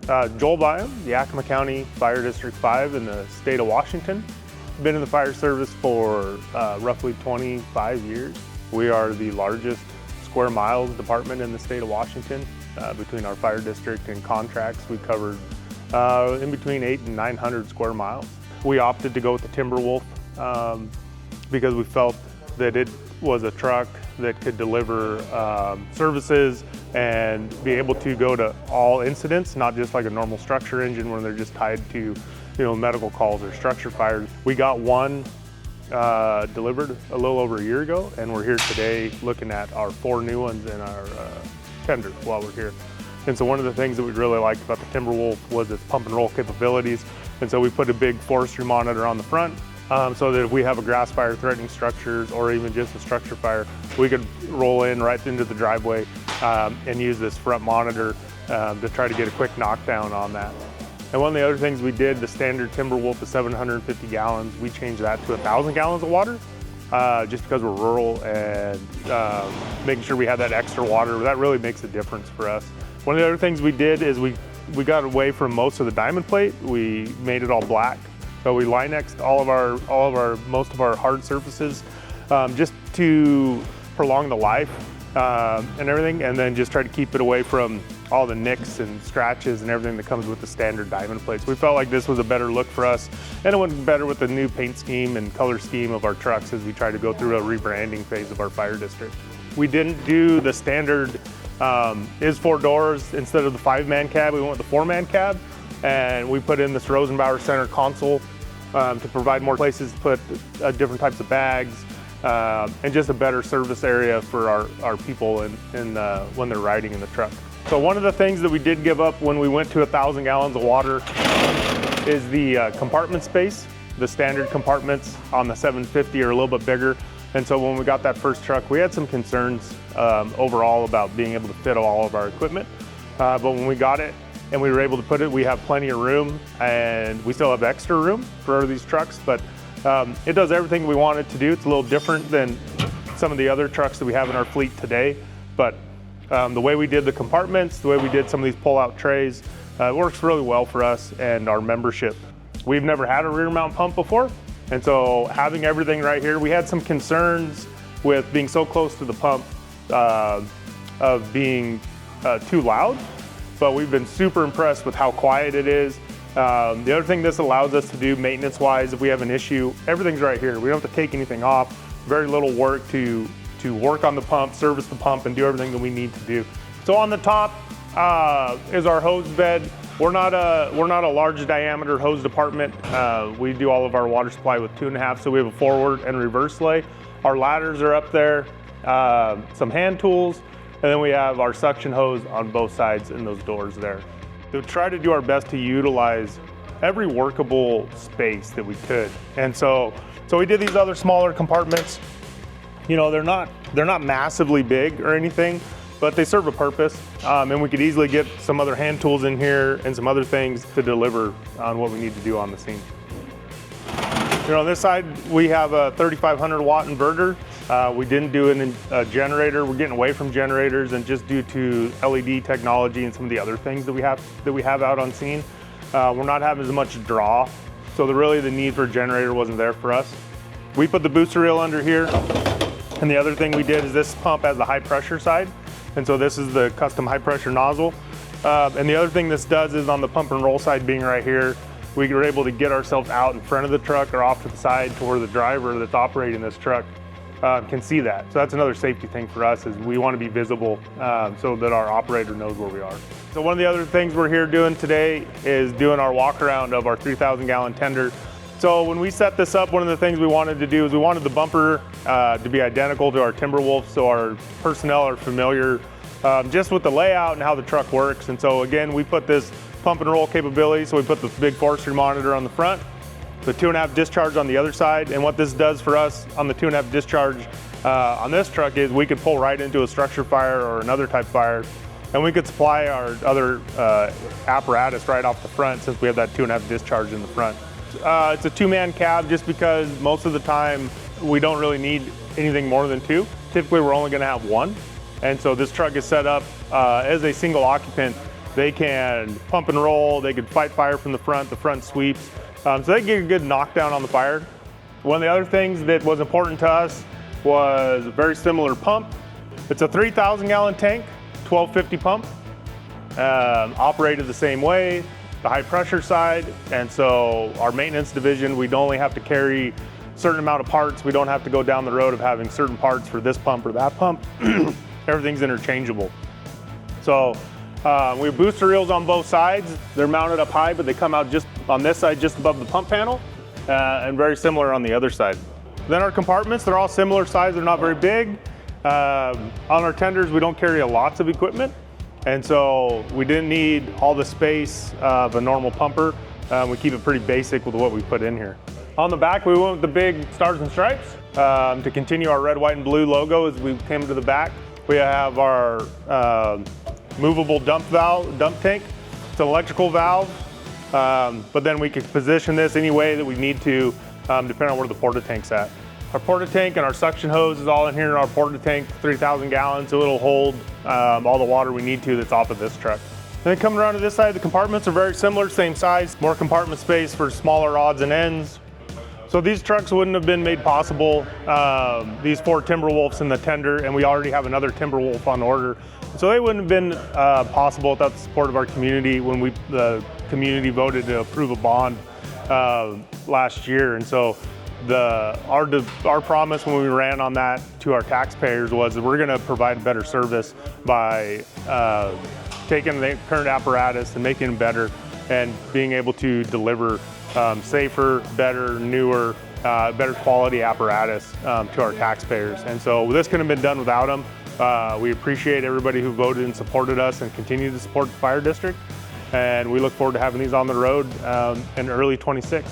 Joel Byam, Yakima County Fire District 5 in the state of Washington. Been in the fire service for roughly 25 years. We are the largest square miles department in the state of Washington. Between our fire district and contracts, we covered in between 800 and 900 square miles. We opted to go with the Timberwolf because we felt that it was a truck that could deliver services and be able to go to all incidents, not just like a normal structure engine where they're just tied to, medical calls or structure fires. We got one delivered a little over a year ago, and we're here today looking at our 4 new ones in our tender while we're here. And so one of the things that we really liked about the Timberwolf was its pump and roll capabilities. And so we put a big forestry monitor on the front so that if we have a grass fire threatening structures or even just a structure fire, we could roll in right into the driveway and use this front monitor to try to get a quick knockdown on that. And one of the other things we did, the standard Timberwolf is 750 gallons. We changed that to 1,000 gallons of water just because we're rural and making sure we have that extra water. That really makes a difference for us. One of the other things we did is we got away from most of the diamond plate. We made it all black. So we Linexed most of our hard surfaces just to prolong the life and everything, and then just try to keep it away from all the nicks and scratches and everything that comes with the standard diamond plates. We felt like this was a better look for us, and it went better with the new paint scheme and color scheme of our trucks as we try to go through a rebranding phase of our fire district. We didn't do the standard is 4 doors instead of the 5-man cab. We went with the 4-man cab, and we put in this Rosenbauer center console to provide more places to put different types of bags and just a better service area for our people when they're riding in the truck. So one of the things that we did give up when we went to 1,000 gallons of water is the compartment space. The standard compartments on the 750 are a little bit bigger. And so when we got that first truck, we had some concerns overall about being able to fit all of our equipment. But when we got it and we were able to put it, we have plenty of room, and we still have extra room for these trucks, but it does everything we want it to do. It's a little different than some of the other trucks that we have in our fleet today, but the way we did the compartments, the way we did some of these pull-out trays, it works really well for us and our membership. We've never had a rear mount pump before, and so having everything right here, we had some concerns with being so close to the pump of being too loud, but we've been super impressed with how quiet it is. The other thing this allows us to do maintenance-wise, if we have an issue, everything's right here. We don't have to take anything off. Very little work to work on the pump, service the pump, and do everything that we need to do. So on the top is our hose bed. We're not a large diameter hose department. We do all of our water supply with 2.5, so we have a forward and reverse lay. Our ladders are up there, some hand tools, and then we have our suction hose on both sides in those doors there. To try to do our best to utilize every workable space that we could. And so we did these other smaller compartments. They're not massively big or anything, but they serve a purpose. And we could easily get some other hand tools in here and some other things to deliver on what we need to do on the scene. On this side, we have a 3,500 watt inverter. We didn't do a generator. We're getting away from generators, and just due to LED technology and some of the other things that we have out on scene, we're not having as much draw. So the need for a generator wasn't there for us. We put the booster reel under here. And the other thing we did is this pump has the high pressure side. And so this is the custom high pressure nozzle. And the other thing this does is on the pump and roll side being right here, we were able to get ourselves out in front of the truck or off to the side to where the driver that's operating this truck can see that. So that's another safety thing for us, is we want to be visible so that our operator knows where we are. So one of the other things we're here doing today is doing our walk around of our 3,000 gallon tender. So when we set this up, one of the things we wanted to do is we wanted the bumper to be identical to our Timberwolf, so our personnel are familiar just with the layout and how the truck works. And so again, we put this pump and roll capability, so we put the big forestry monitor on the front, the 2.5 discharge on the other side. And what this does for us on the 2.5 discharge on this truck is we could pull right into a structure fire or another type fire, and we could supply our other apparatus right off the front since we have that 2.5 discharge in the front. It's a 2-man cab just because most of the time we don't really need anything more than 2. Typically we're only going to have 1. And so this truck is set up as a single occupant They can pump and roll, they can fight fire from the front sweeps. So they get a good knockdown on the fire. One of the other things that was important to us was a very similar pump. It's a 3,000 gallon tank, 1250 pump, operated the same way, the high pressure side. And so our maintenance division, we'd only have to carry a certain amount of parts. We don't have to go down the road of having certain parts for this pump or that pump. Everything's interchangeable. So we have booster reels on both sides. They're mounted up high, but they come out just on this side, just above the pump panel, and very similar on the other side. Then our compartments, they're all similar size, they're not very big. On our tenders, we don't carry lots of equipment, and so we didn't need all the space of a normal pumper. We keep it pretty basic with what we put in here. On the back, we went with the big stars and stripes to continue our red, white, and blue logo as we came to the back. We have our movable dump tank. It's an electrical valve, but then we can position this any way that we need to, depending on where the porta tank's at. Our porta tank and our suction hose is all in here in our porta tank, 3,000 gallons, so it'll hold all the water we need to that's off of this truck. Then coming around to this side, the compartments are very similar, same size, more compartment space for smaller odds and ends. So these trucks wouldn't have been made possible, these 4 Timberwolves in the tender, and we already have another Timberwolf on order. So they wouldn't have been possible without the support of our community when the community voted to approve a bond last year. And so our promise when we ran on that to our taxpayers was that we're gonna provide better service by taking the current apparatus and making it better and being able to deliver safer, better, newer, better quality apparatus to our taxpayers. And so this couldn't have been done without them. We appreciate everybody who voted and supported us and continue to support the fire district. And we look forward to having these on the road in early '26.